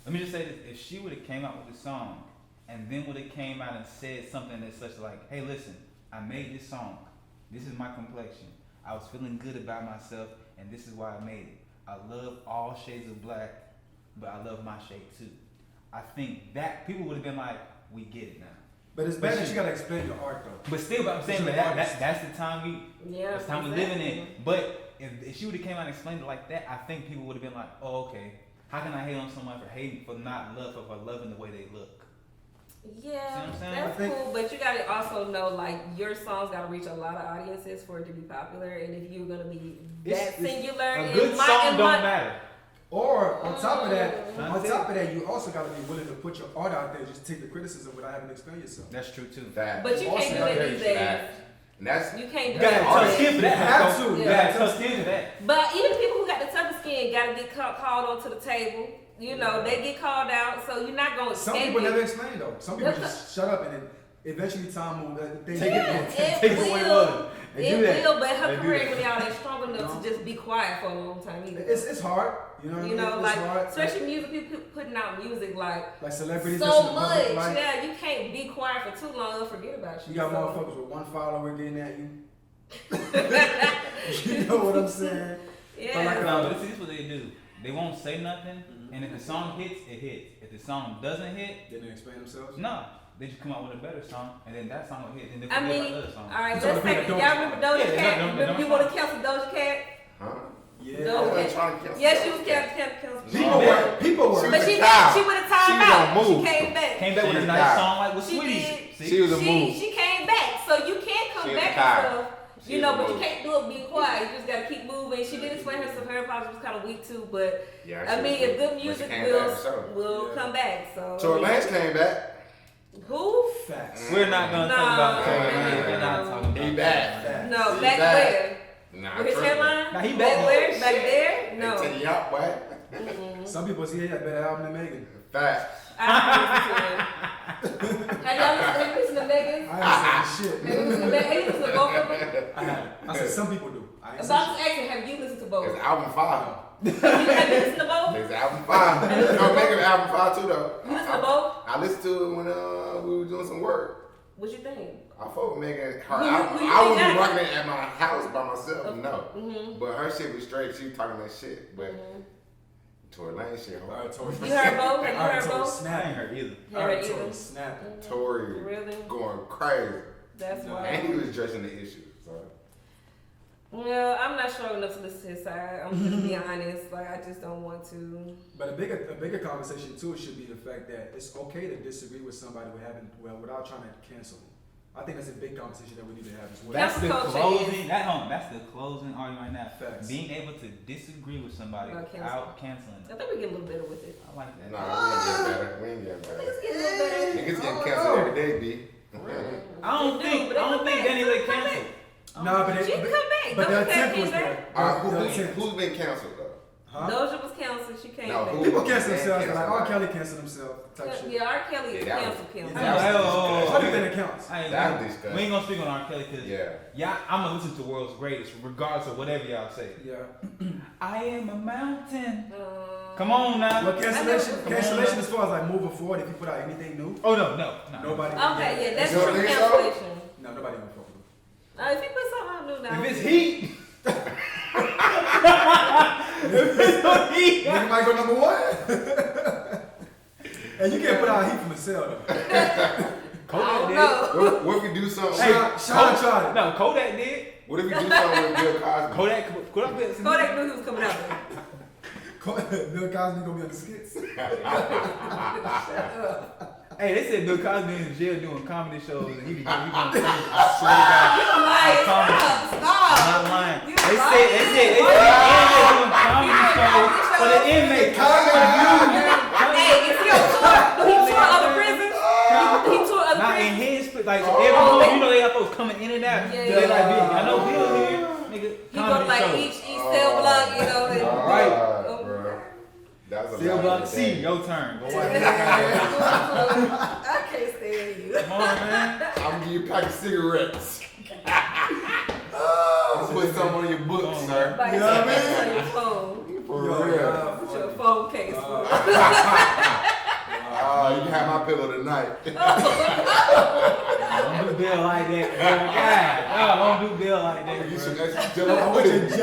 Let me just say this: if she would have came out with a song and then would have came out and said something that's such like, "Hey, listen, I made this song. This is my complexion. I was feeling good about myself, and this is why I made it. I love all shades of black, but I love my shade too." I think that people would have been like, "We get it now." But it's bad that you gotta explain your art though. But still, but I'm saying, but that's the time yeah, it's time we're living in. But if she would have came out and explained it like that, I think people would have been like, "Oh, okay. How can I hate on someone for hating, for not loving the way they look?" See what Yeah, I'm saying? I that's think- cool, but you gotta also know like your songs gotta reach a lot of audiences for it to be popular, and if you're gonna be that It's- singular, A good it song might, don't matter. Or on top of that, Mm. you also gotta be willing to put your art out there, just take the criticism without having to explain yourself. That's true too. Facts. But you Also, can't do gotta that be these days. Facts. And that's You can't You do gotta have that. tough skin for that. You have though. to. You Yeah. gotta have tough skin for that. But even people who got the toughest skin gotta get called onto the table. You know, they get called out, so you're not gonna Some escape people it. never explain though. Some people That's just shut up and then eventually time will they Take Yeah, Take it away will. with it. They It do that. will, but her They do career that. ain't really all that strong enough No. to just be quiet for a long time either. It's hard, you know what I You mean? know, It's like hard. especially music people putting out music like celebrities so that's in the much. public life. Yeah, you can't be quiet for too long. They'll forget about you. You got So- motherfuckers with one follower getting at you. You know what I'm saying? Yeah. But like, No, but this is what they do. They won't say nothing, and if the song hits, it hits. If the song doesn't hit, They didn't explain themselves. no. They just come out with a better song, and then that song will hit, and they I forget mean, about the other song. all right, So let's the take it. people Y'all don't- remember Doja Yeah, Cat? they Remember don't you want to cancel Doja Cat? huh? Yeah. No. I wasn't trying to cancel Yeah, her. she was canceled. People were. People were. But she Time. she went a time She was out. on move. She came back. Came back She with a was nice tired. song like with She Sweeties. did. See? She was a move. She came back, so you can come She was back tired. and stuff. She You know, was but a you move. can't do it being quiet. You just gotta keep moving. She did explain herself. Her apology was kind of weak too, but Yeah, I she mean, was if good When she music came will back, so. will Yeah. come back. So Tory Lanez came back. who? Facts. We're not gonna No. talk about Tory No. Lanez. We're not talking about He back. Facts. No, He back back. where? Nah, With his trust me. headline? Nah, he Back back. where? Back there? They No. tell you out, boy. Mm-mm. Some people say he had a better album than Megan. Facts. I haven't listened to it. Have y'all listened to Megan? I ain't saying shit. Have you listened to Megan? Have you listened to both of them? I haven't. I said some people do. I ain't About saying to ask you, have you listened to both? It's album 5. Have you listened to both? It's album 5. No, Megan album 5 too though. You listened to both? I listened to it when we were doing some work. What you think? I fuck with Megan. Her Who you album, think I wouldn't got be it? rocking it at my house by myself, no. Mm-hmm. But her shit was straight. She was talking that shit. But Tory Lanez shit, All right, Tory. You heard both? Have you All right, heard Tory both? I snapping. ain't heard either. All right, Heard Tory either? snapping. Tory Really? going crazy. That's No. why. And he was addressing the issue. So Well, I'm not sure enough to listen to his side. I'm just being honest. Like, I just don't want to. But a bigger conversation too should be the fact that it's okay to disagree with somebody without trying to cancel them. I think that's a big conversation that we need to have as well. That's the Cancel culture closing. That's the closing argument right now. Facts. Being able to disagree with somebody Without without canceling I them. think we get a little better with it. I like that. nah, we ain't getting better. We ain't getting I think better. it's getting a little better. Niggas getting I don't canceled know. every day, B. I don't think Danie Leigh canceled. Nah, but She can come back. but the Doja Cat attempt came was back. there. Alright, The attempt. who's been canceled though? Huh? Doja was canceled. She came No, back. who- People cancel Man, themselves. cancel Like R. right. Kelly canceled himself. Type shit. Yeah, R. Kelly is Yeah, that canceled. Yeah, Canceled. that was- Oh, Only thing that counts. I ain't That gonna- was disgusting. we ain't gonna speak on R. Kelly because Yeah. I'm gonna listen to World's Greatest regardless of whatever y'all say. Yeah. I am a mountain. Um, Come on now. But cancellation Come on, as now. far as like moving forward, if you put out anything new, Oh no. nobody. Okay, yeah, that's You don't true think so? cancellation. No, nobody gonna fuck with him. If you put something out new now, If it's heat. If it's no heat. Nigga might go number 1. And you can't put out heat from the cell though. I Kodak don't did. know. What if we do something? Hey, Sean tried it. No, Kodak did. What if we do something with Bill Cosby? Kodak did. Kodak knew he was coming out. Bill Cosby gonna be on the skits. Shut up. Hey, they said Bill Cosby in jail doing comedy shows and he be going crazy. I swear to God. You lying. I'm not lying. You They lying. said he doing comedy shows for the inmates. Hey, is he on tour? Do he tour other prisons? He tour other Not in prisons? his, like every month, you know they got folks coming in and out. Yeah, They like, yeah. I know Bill here, nigga. He go to like Comedy each cell block, you know. And, Right. That's a Still lot block of C, day. your turn. Go watch I it. can't stand you. Come on, man. I'm gonna give you a pack of cigarettes. Put some on your book, sir. Like, You know what I mean? on your phone. For Yo, real. yeah, Put your funny. phone case. You can have my pillow tonight. Don't do Bill like that. God, no, don't do Bill like that. You Bro. should extra I jello want your pudding.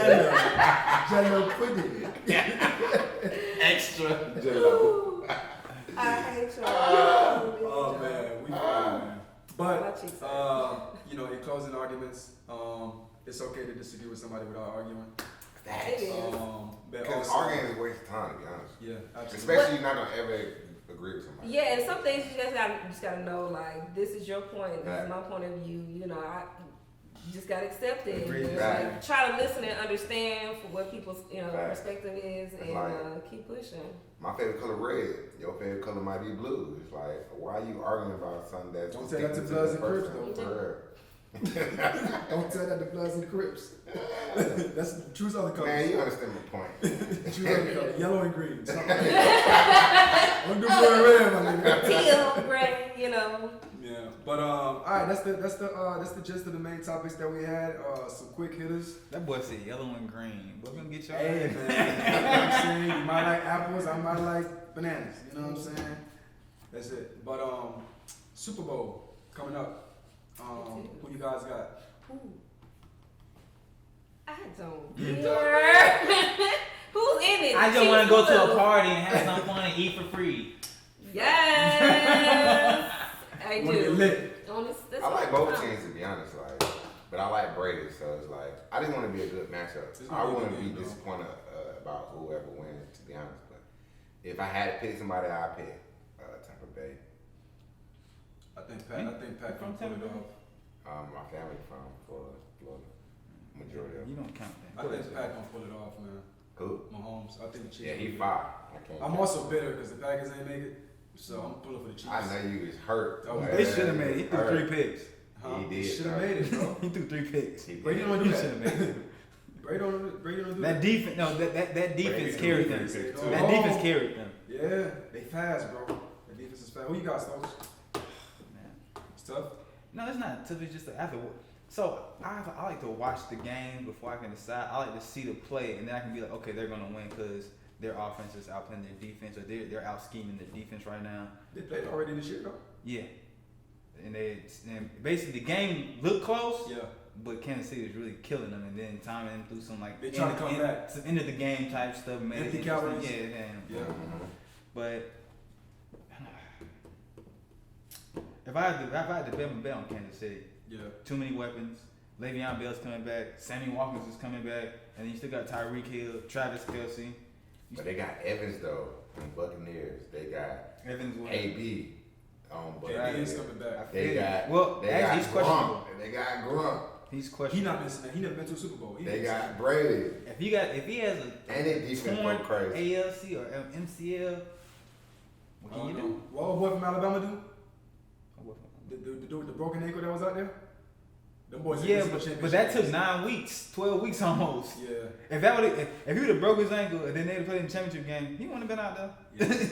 jello pudding. Extra jello. I hate y'all. Oh man, we fine, man. My But cheeks you know, in closing arguments, it's okay to disagree with somebody without arguing. It is. But Because also, arguing is a waste of time, to be honest. yeah, absolutely. Especially you're not gonna ever agree with somebody. Yeah, and some things you just gotta know, like, this is your point, this Right. is my point of view, you know, you just gotta accept it. Agreed. And, Right. like, try to listen and understand for what people's, you know, Right. perspective is, and Like- keep pushing. My favorite color red. Your favorite color might be blue. It's like, why are you arguing about something that's Don't say that to distinct Bloods the and Crips, person? though. For real. Don't tell that to Bloods and Crips. That's the truth of the colors. Man, you understand my point. Truth of the colors. Yellow and green. Something like that. Don't do blue and red, my nigga. Teal, gray, you know. Yeah, but all right, that's the gist of the main topics that we had. Some quick hitters. That boy said yellow and green. We're gonna get your Hey ass. man, you know what I'm saying? You might like apples, I might like bananas. You know what I'm saying? That's it. But Super Bowl coming up. Who you guys got? Ooh. I don't care. Who's in it? I just want to go to a party and have some fun and eat for free. Yes, I Wanna get do. lit. This I like one- both teams, to be honest. Like, but I like Brady, so it's like I just want to be a good matchup. It's I gonna be a wouldn't good be game, though. disappointed about whoever wins, to be honest. But if I had to pick somebody, I'd pick Tampa Bay. I think Pat From can pull it Tampa Bay? off. My family from Florida, majority of You them. don't count that. I think Pat gonna pull it off, man. Cool. Mahomes. I think the Chiefs. Yeah, he will. fire. I can't. I'm also bitter because the Packers ain't make it, so I'm pulling for the Chiefs. I know you was hurt. Oh, but They should have made it. He threw hurt. 3 picks. He did, Should have bro. made it, bro. He threw 3 picks. He did. Brady don't do He that. should have made it. Brady don't do That that. defense, no, that defense Brady carried them. defense too. Oh. That defense carried them. Yeah, they fast, bro. The defense is fast. Who you got, Stokes? It's tough. No, it's not tough. It's just after. So I like to watch the game before I can decide. I like to see the play, and then I can be like, okay, they're gonna win because their offense is outplaying their defense, or they're out scheming their defense right now. They played already this year, though. Yeah, and basically the game looked close. Yeah. But Kansas City is really killing them, and then timing them through some like They trying to come back. some end of the game type stuff. Made Empty it calories. interesting. Yeah. Mhm. But if I had to bet on Kansas City, Yeah. too many weapons. Le'Veon Bell's coming back. Sammy Watkins is coming back, and then you still got Tyreek Hill, Travis Kelce. But they got Evans though on Buccaneers. They got Evans. Will- AB on AB Buccaneers. is coming back. They got Well, they actually, got he's questionable. Gronk. And they got Grunt. He's He questionable. not missing that. He never been to a Super Bowl. They got Brady. If he has a And their defense torn go crazy. ALC or MCL, what can you do? What old boy from Alabama do? The dude with the broken ankle that was out there? Them boys Yeah, in the but that took championship 9 weeks, 12 weeks almost. games. Yeah. If he would have broke his ankle and then they'd have played in the championship game, he wouldn't have been out there. Yeah.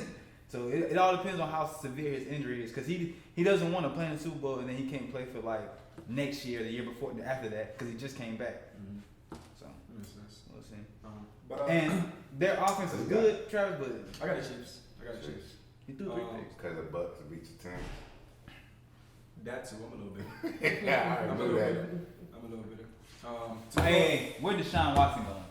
So it all depends on how severe his injury is, because he doesn't want to play in the Super Bowl and then he can't play for like next year, the year before, after that, because he just came back. So Makes sense. we'll see. But And their offense is good, Travis, but I got the Chiefs. he threw 3 picks. Because the Bucks beat your team. That too. I'm a little bit. Yeah, I I'm a knew little that. bit. I'm a little bit. Hey, where Deshaun Watson going?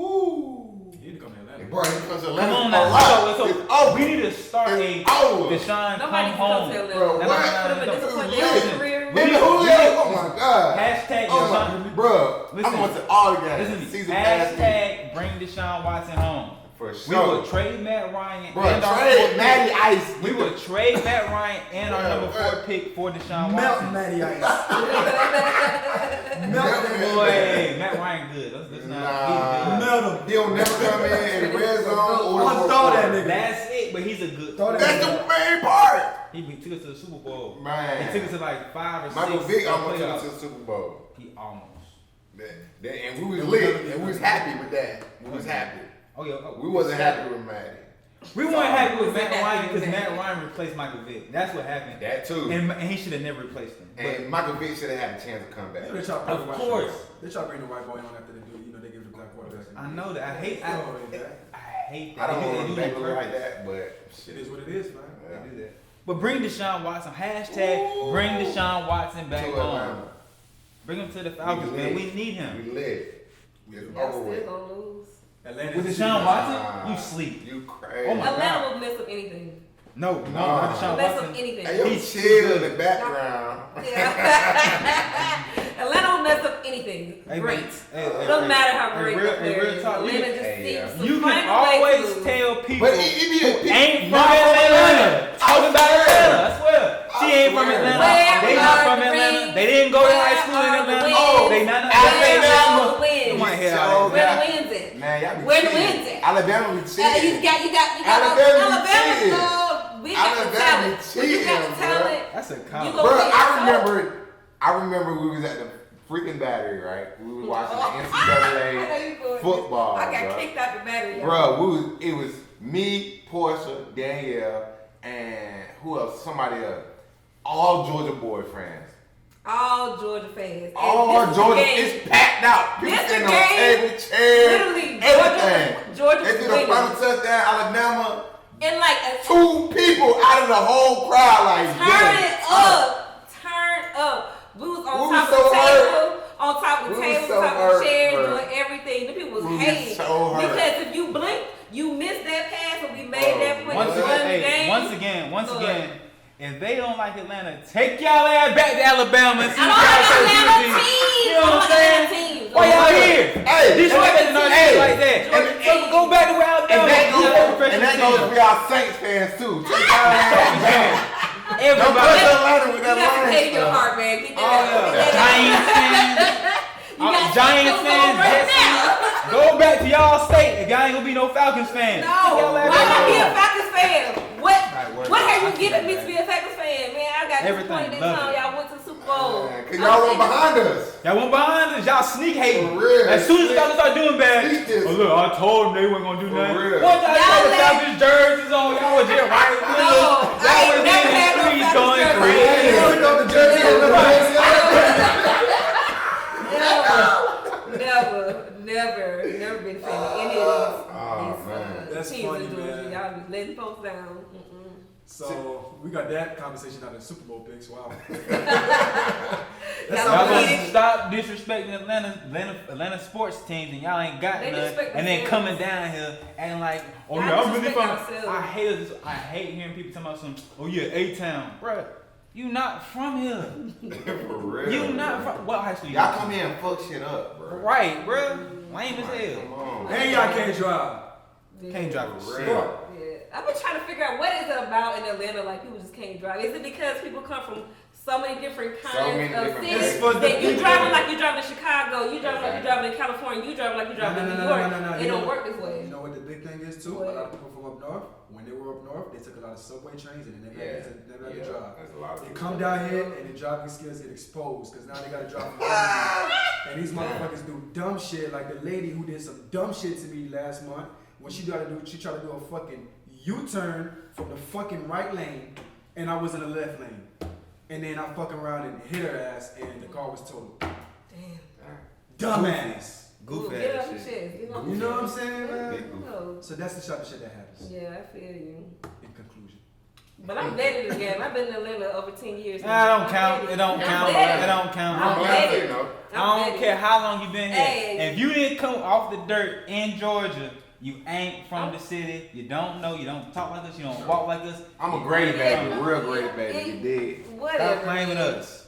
Ooh. He need to come to Atlanta. Bro, he comes to Come Atlanta on for now. life. So It's over. we need to start a It's over. Deshaun Nobody come can come home. to Atlanta. Bro, No, what? Could have been disappointed in Listen. his career. And Julio, oh my God. Hashtag Oh Deshaun. my, bro, Listen. I'm going to all the games. Listen to me. Season pass. Hashtag bring Deshaun Watson home. For We sure. would trade Matt Ryan Bro, and our trade fourth Matty pick. Ice. We would trade Matt Ryan and our number 4 pick for Deshaun Melt Watson. Matty Ice. Melt that Boy, Matt Ryan good. Let's Nah. not. He's good. Melt him. He don't never come in the red zone or the I'll fourth throw that quarter. nigga. That's it. But he's a good. Throw that That's the nigga. main part. He took us to the Super Bowl. Man. He took us to like 5 or 6. Michael Vick almost took playoffs. us to the Super Bowl. He almost. And we was lit, and we was happy with that. We was happy. Oh yeah. Oh, We wasn't happy with Matty. We weren't happy with Matt Happy Ryan with because Matt. Matt Ryan replaced Michael Vick. That's what happened. That too. And he should have never replaced him. And Michael Vick should have had a chance to come back. They try to bring Of the white course. boy. They try to bring the white boy on after they do. They give the black quarterback. I know that. I hate I that. don't They want do to that make it purpose. like that, but It is what it is, man. Yeah. They do that. But bring Deshaun Watson. Hashtag bring Deshaun Watson back To home. Atlanta. Bring him to the Falcons, We man. lit. We need him. We lit. It's Y'all over still with. gonna lose. Atlanta. With is Deshaun the- Watson, you sleep. You crazy. Oh my God. Atlanta will mess up anything. No, Nah. not Deshaun Mess up Watson. anything. Hey, yo, He's chill too in the good. background. Yeah. Atlanta will mess up anything. Hey, Great. man. It doesn't matter how great real, the player real is. talk. Atlanta just Hey, seems yeah. to You find can a way to always lose. tell people But he ain't from not Atlanta. Talking about Atlanta, I swear. She ain't from swear. Atlanta. Where They are not the from Atlanta. rings? They didn't go to high school in Where are Atlanta. the Oh, wins? they not. Where are Alabama. the wins? You might hear So all Where that. the wins at? Man, y'all be Where the cheating. wins at? Alabama be You cheating. got Alabama Alabama. cheating. We got the Alabama talent. When you got cheating, the talent. That's a You compliment. go- Bro, Okay, I remember we was at the freaking Battery, right? We was watching the I know NCAA you going. football, I got bro. kicked out the battery. Bro, it was me, Portia, Danielle, and who else? Somebody else. All Georgia boy friends. All Georgia fans. And All this is Georgia. the game. It's packed out. People This sitting the on game. every chair. Literally, everything. Georgia They did a winning. final touchdown, Alabama. And like a 2 people out of the whole crowd, like turn yes. it up. Turn up. We was on We top was of the so table, on top of the We was table, so top of hurt, the chairs, bro. doing everything. The people was We was hating. so hurt. Because if you blink, you missed that pass and we made that point. Once We won the again, game. once Look. again, if they don't like Atlanta, take y'all ass back to Alabama and see I what don't y'all like say Atlanta to teams. You know what I'm I don't like saying? Atlanta teams. Why y'all here? Hey, Disrespect the North hey, like that. Georgia So go back to where Alabama. And that is. goes for y'all Saints fans too. Take y'all ass back. Don't Everybody. put Atlanta with You that got some hate in your line. heart, man. Get Oh, that yeah. out. Giants fans. You got Giants something fans. going right Jets now. fans. Go back to y'all state if y'all ain't gonna be no Falcons fans. No, Y'all why ass not back be a home. Falcons fan? Alright, What have I you see given that, me man. to be a Falcons fan, man? I got Everything, disappointed love time it. y'all went to the Super Bowl. Cause y'all were behind us. Y'all went behind us. Y'all sneak hating. For real. As soon as y'all start doing bad, Sneak this. oh look, I told them they weren't gonna do For nothing. real. Once y'all Y'all had the let- Falcons jerseys on, y'all was just right with us. No, I Y'all ain't was never in had the no streets Falcons going jersey. crazy. Hey, look on the jersey on the Never been a fan of any of these man. That's teams funny, in Georgia. man. Y'all be letting folks down. Mm-mm. So we got that conversation out of the Super Bowl picks. Wow. Y'all Y'all gonna gonna get it. stop disrespecting Atlanta sports teams and y'all ain't got They none, disrespect and then themselves. coming down here and like, oh Y'all yeah, I'm really disrespect from. yourselves. I hate hearing people talking about some. Oh yeah, A-Town, bruh. You not from here. For real. You not from. What high school you Y'all went come here and fuck shit up, bro. to? Right, bruh. Lame as Come hell. on. And y'all can't drive. Can't drive a For shit. real. Yeah, I've been trying to figure out what is it about in Atlanta, like people just can't drive. Is it because people come from so many different kinds many of different cities places. It's for the that you people. driving like you driving in Chicago, you driving like you driving in California, you driving like you driving in New York. No. It You don't know- work this way. You know what the big thing is too? What? A lot of people from up north, when they were up north, they took a lot of subway trains and they never had to drive. That's a lot of They people. come down here and their driving skills get exposed because now they gotta drive from Germany. And these motherfuckers do dumb shit like the lady who did some dumb shit to me last month when she tried to do a fucking U-turn from the fucking right lane and I was in the left lane. And then I fucking around and hit her ass and the car was totaled. Damn. Dumbass. Goof Ooh, get ass off your shit. chest. Get off You your know what I'm chest. saying, man? Big goof. No. So that's the type of shit that happens. Yeah, I feel you. In conclusion. But I'm vetted again. I've been in Atlanta over 10 years. Nah, now. it don't count. It don't I'm count. vetted. It don't count. I'm Don't vetted. you know. I don't care how long you been here. Hey. If you didn't come off the dirt in Georgia, you ain't from the city. You don't know. You don't talk like us. You don't walk like us. I'm a great baby, real great baby. You did. Stop Whatever. claiming us.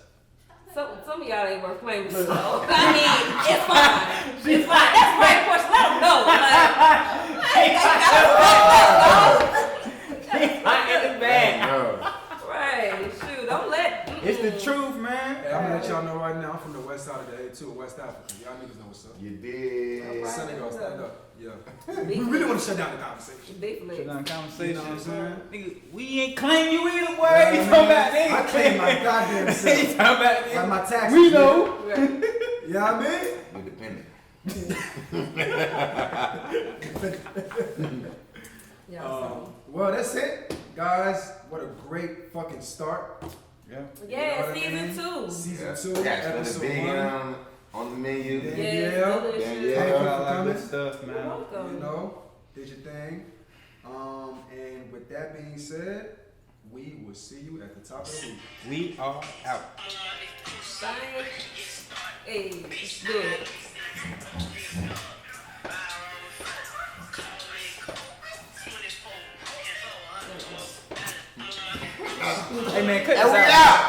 Some of y'all ain't worth claiming. So, I mean, it's fine. It's fine. That's my question. Let them know. Like, In the bag. No. Right, shoot, don't let. It's the truth, man. Hey, I'm gonna let y'all know right now. I'm from the west side of the A2, West Africa. Y'all niggas know what's up. You did. Senegal, stand up. Yeah. Big We really want to shut down the conversation. Big flex. Shut down conversations, You know what I'm saying? man. Nigga, we ain't claim you either, boy. Yeah, You man. talking about nigga? I claim my goddamn You self. talking about Like my taxes. We know. Right. You know what I mean? We're dependent. Yeah, so. Well, that's it, guys. What a great fucking start. Yeah. Yeah, You know what I season mean? 2. Season 2, Got episode Veagan 1. on the menu. Yeah. Yes, delicious. Yeah, Yeah, yeah. got a lot of Coming. good stuff, You're man. welcome. You know, did your thing. And with that being said, we will see you at the top of the week. We are out. Bye. Hey, it's good. Hey man, cut And this we out. out.